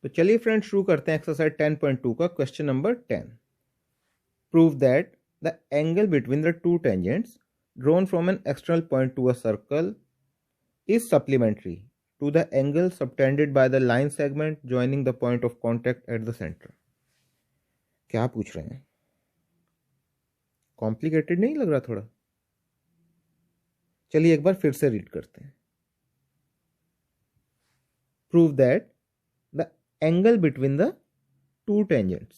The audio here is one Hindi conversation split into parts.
तो चलिए फ्रेंड्स शुरू करते हैं एक्सरसाइज 10.2 का question number 10। Prove that the angle between the two tangents drawn from an external point to a circle is supplementary to the angle subtended by the line segment joining the point of contact at the centre. क्या पूछ रहे हैं? कॉम्प्लिकेटेड नहीं लग रहा थोड़ा? चलिए एक बार फिर से रीड करते हैं। Prove that the angle between the two tangents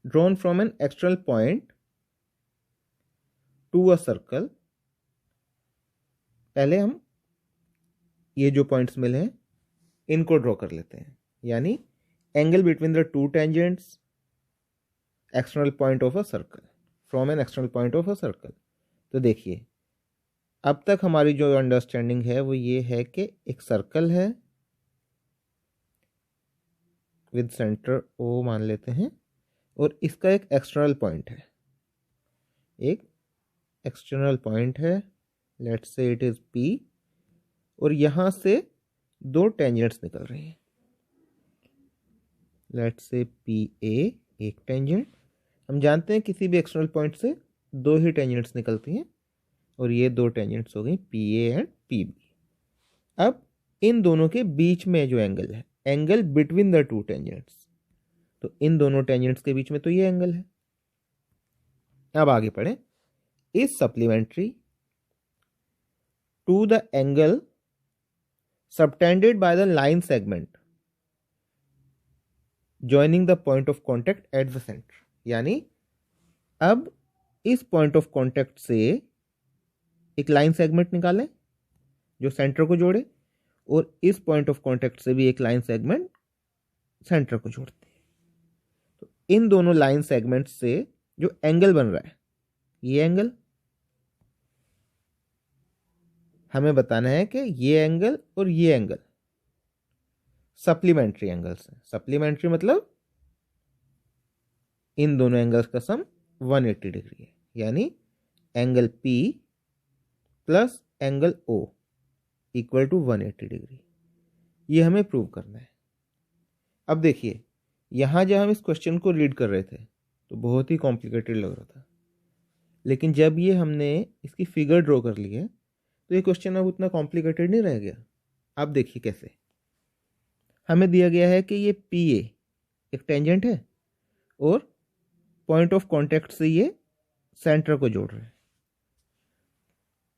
drawn from an external point to a circle। पहले हम ये जो पॉइंट्स मिले हैं इनको ड्रॉ कर लेते हैं, यानी angle between the two tangents external point of a circle, from an external point of a circle. तो देखिए अब तक हमारी जो अंडरस्टैंडिंग है वो ये है कि एक सर्कल है विद सेंटर ओ मान लेते हैं, और इसका एक एक्सटर्नल पॉइंट है, एक एक्सटर्नल पॉइंट है, let's say it is P, और यहां से दो टेंजेंट्स निकल रही हैं, लेट्स से PA एक टेंजेंट। हम जानते हैं किसी भी एक्सटर्नल पॉइंट से दो ही टेंजेंट्स निकलती हैं, और ये दो टेंजेंट्स हो गई PA एंड PB। अब इन दोनों के बीच में जो एंगल है, angle between the two tangents, तो इन दोनों टेंजेंट्स के बीच में तो ये एंगल है। अब आगे पढ़े। Is supplementary to the angle subtended by the line segment joining the point of contact at the centre. यानी अब इस पॉइंट ऑफ कॉन्टैक्ट से एक लाइन सेगमेंट निकालें जो सेंटर को जोड़े, और इस पॉइंट ऑफ कॉन्टैक्ट से भी एक लाइन सेगमेंट सेंटर को जोड़ते हैं। तो इन दोनों लाइन सेगमेंट से जो एंगल बन रहा है, ये एंगल हमें बताना है कि ये एंगल और ये एंगल सप्लीमेंट्री एंगल्स हैं। सप्लीमेंट्री मतलब इन दोनों एंगल्स का सम 180 डिग्री है, यानी angle P plus angle O equal to 180 degree. ये हमें प्रूव करना है। अब देखिए यहां जब हम इस क्वेश्चन को रीड कर रहे थे तो बहुत ही कॉम्प्लिकेटेड लग रहा था, लेकिन जब ये हमने इसकी फिगर ड्रॉ कर ली है तो ये क्वेश्चन अब उतना कॉम्प्लिकेटेड नहीं रह गया। अब देखिए कैसे हमें दिया गया है कि ये PA एक टेंजेंट है और पॉइंट ऑफ कॉन्टैक्ट से ये सेंटर को जोड़ रहे हैं।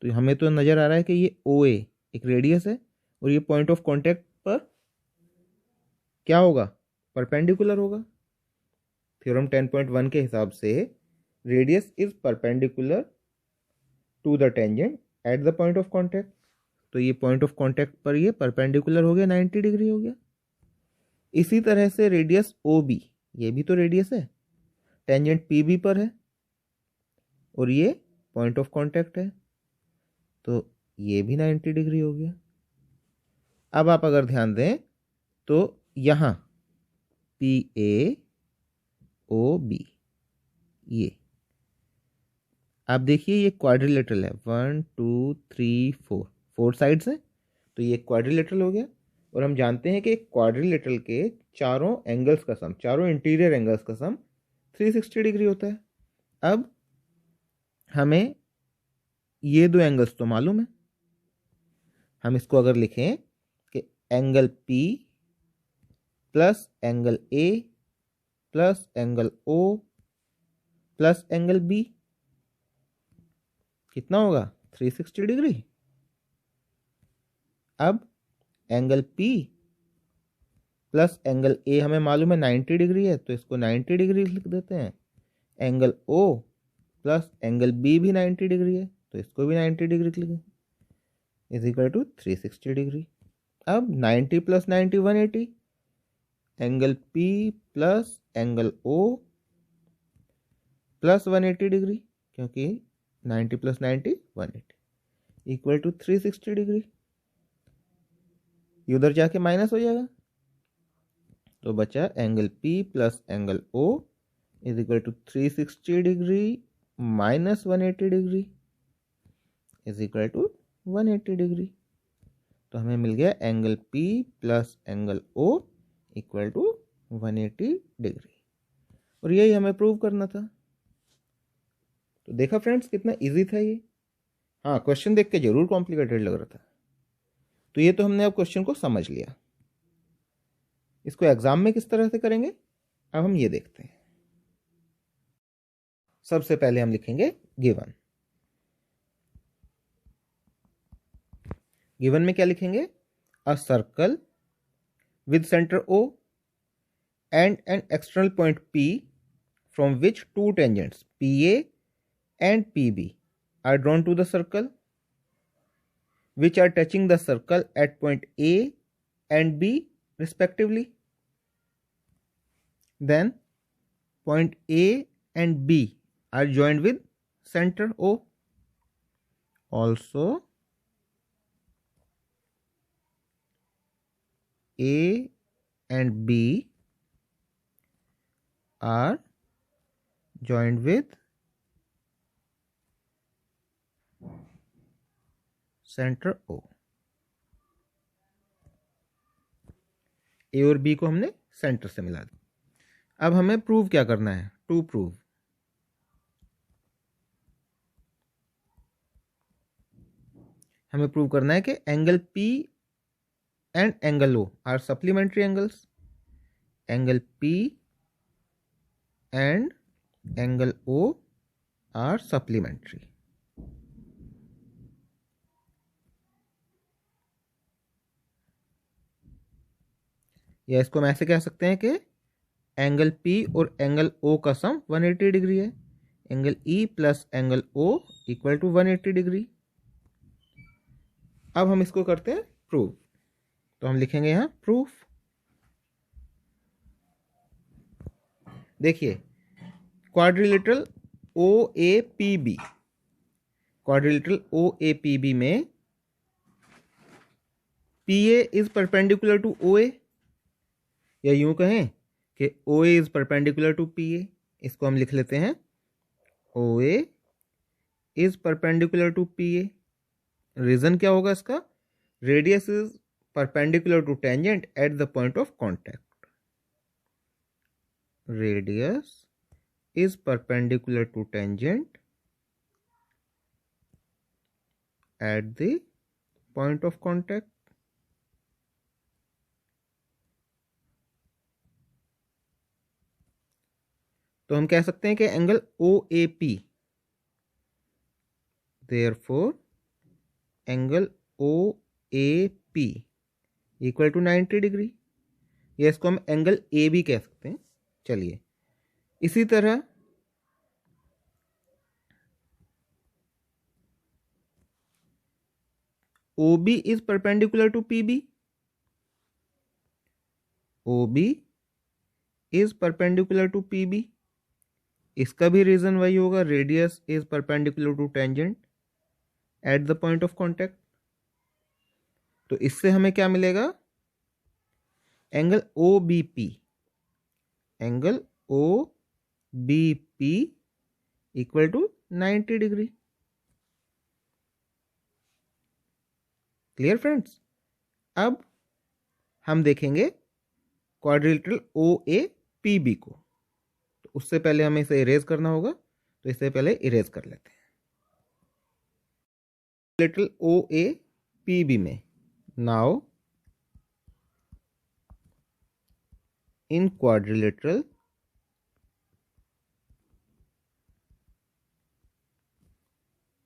तो हमें तो नजर आ रहा है कि ये OA एक रेडियस है, और ये पॉइंट ऑफ कॉन्टैक्ट पर क्या होगा? परपेंडिकुलर होगा। थ्योरम 10.1 के हिसाब से radius is perpendicular to the tangent at the point of contact. तो ये पॉइंट ऑफ कॉन्टैक्ट पर ये परपेंडिकुलर हो गया, 90 डिग्री हो गया। इसी तरह से रेडियस OB, ये भी तो रेडियस है, टेंजेंट PB पर है और ये पॉइंट ऑफ कॉन्टैक्ट है, तो ये भी 90 डिग्री हो गया। अब आप अगर ध्यान दें तो यहां PA OB, ये आप देखिए ये क्वाड्रिलेटरल है, 1 2 3 4, 4 साइड्स हैं, तो ये क्वाड्रिलेटरल हो गया। और हम जानते हैं कि क्वाड्रिलेटरल के चारों एंगल्स का सम, चारों इंटीरियर एंगल्स का सम 360 डिग्री होता है। अब हमें ये दो एंगल्स तो मालूम है, हम इसको अगर लिखें कि angle P plus angle A plus angle O plus angle B कितना होगा? 360 डिग्री। अब angle P plus angle A हमें मालूम है 90 डिग्री है, तो इसको 90 डिग्री लिख देते हैं। Angle O plus angle B भी 90 डिग्री है, तो इसको भी 90 डिग्री लिख दें, इज इक्वल टू 360 डिग्री। अब 90 plus 90 180, angle P plus angle O plus 180 degree, क्योंकि 90 प्लस 90 180 इक्वल टू 360 डिग्री। ये उधर जाके माइनस हो जाएगा, तो बचा angle P plus angle O is equal to 360 degree minus 180 degree is equal to 180 degree. तो हमें मिल गया angle P plus angle O equal to 180 degree. और यही हमें प्रूव करना था। तो देखा फ्रेंड्स कितना इजी था ये। हाँ, क्वेश्चन देख के जरूर कॉम्प्लिकेटेड लग रहा था। तो ये तो हमने अब क्वेश्चन को समझ लिया। इसको एग्जाम में किस तरह से करेंगे अब हम ये देखते हैं। सबसे पहले हम लिखेंगे गिवन। गिवन में क्या लिखेंगे? A circle with centre O and an external point P from which two tangents PA and PB are drawn to the circle which are touching the circle at point A and B respectively. Then point A and B are joined with center O. Also A and B are joined with centre O। ए और बी को हमने सेंटर से मिला दिया। अब हमें प्रूव क्या करना है? टू प्रूव हमें प्रूव करना है कि angle P and angle O are supplementary angles. Angle P and angle O are supplementary. या इसको हम ऐसे कह सकते हैं कि एंगल P और एंगल O का सम 180 डिग्री है। Angle E plus angle O equal to 180 degree. अब हम इसको करते हैं प्रूव। तो हम लिखेंगे यहां प्रूफ। देखिए क्वाड्रिलेटरल OAPB, क्वाड्रिलेटरल OAPB में PA is perpendicular to OA, या यूं कहें कि OA is perpendicular to PA। इसको हम लिख लेते हैं OA is perpendicular to PA। Reason क्या होगा इसका? Radius is perpendicular to tangent at the point of contact. Radius is perpendicular to tangent at the point of contact. तो हम कह सकते हैं कि angle OAP, therefore angle OAP equal to 90 degree. या इसको हम एंगल A भी कह सकते हैं। चलिए इसी तरह OB is perpendicular to PB। OB is perpendicular to PB। इसका भी रीजन वही होगा, radius is perpendicular to tangent at the point of contact. तो इससे हमें क्या मिलेगा? Angle OBP, angle OBP equal to 90 degree. Clear friends? अब हम देखेंगे क्वाड्रिलेटरल OAPB को। तो उससे पहले हमें इसे इरेज करना होगा, तो इससे पहले इरेज कर लेते हैं। क्वाड्रिलेटरल OAPB में नाउ इन क्वाड्रिलेटरल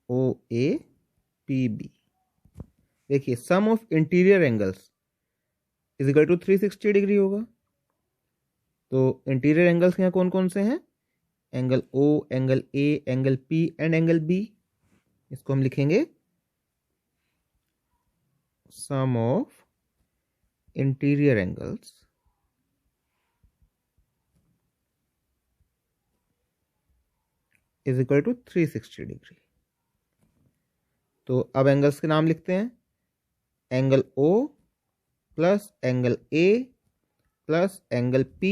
OAPB, देखिए sum of interior angles is equal to 360 degree होगा। तो इंटीरियर एंगल्स यहाँ कौन कौन से हैं? Angle O, angle A, angle P and angle B। इसको हम लिखेंगे sum of interior angles is equal to 360 degree. तो अब एंगल्स के नाम लिखते हैं। Angle O plus angle A plus angle P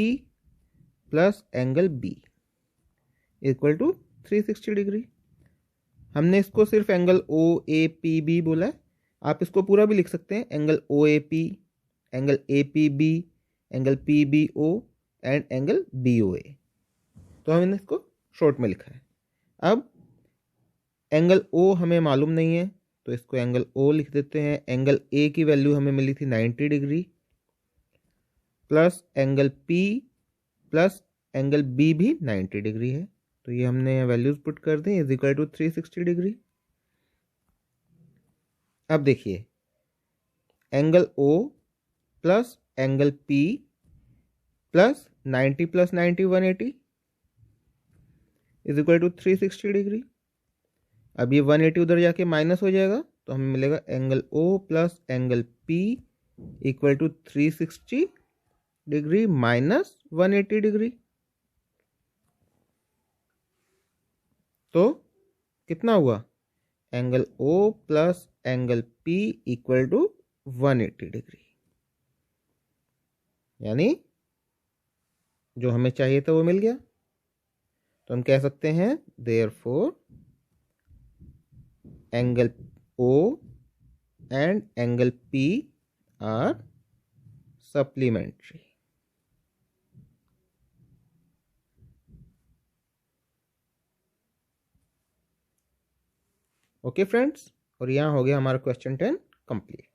plus angle B equal to 360 degree. हमने इसको सिर्फ एंगल OAPB बोला है, आप इसको पूरा भी लिख सकते हैं। Angle OAP, angle APB, angle P B O and angle B O A. तो हमने इसको शॉर्ट में लिखा है। अब एंगल ओ हमें मालूम नहीं है तो इसको एंगल ओ लिख देते हैं। एंगल ए की वैल्यू हमें मिली थी 90 degree plus angle P plus angle B भी 90 डिग्री है, तो ये हमने वैल्यूज पुट कर दी, इज इक्वल टू 360 डिग्री। अब देखिए angle O plus angle P plus 90 plus 90 180 is equal to 360 degree. अब ये 180 उधर जाके माइनस हो जाएगा तो हमें मिलेगा angle O plus angle P equal to 360 degree minus 180 degree. तो कितना हुआ, angle O plus angle P equal to 180 degree, यानी जो हमें चाहिए था वो मिल गया। तो हम कह सकते हैं therefore angle O and angle P are supplementary. Okay friends, और यहाँ हो गया हमारा क्वेश्चन 10 कंप्लीट।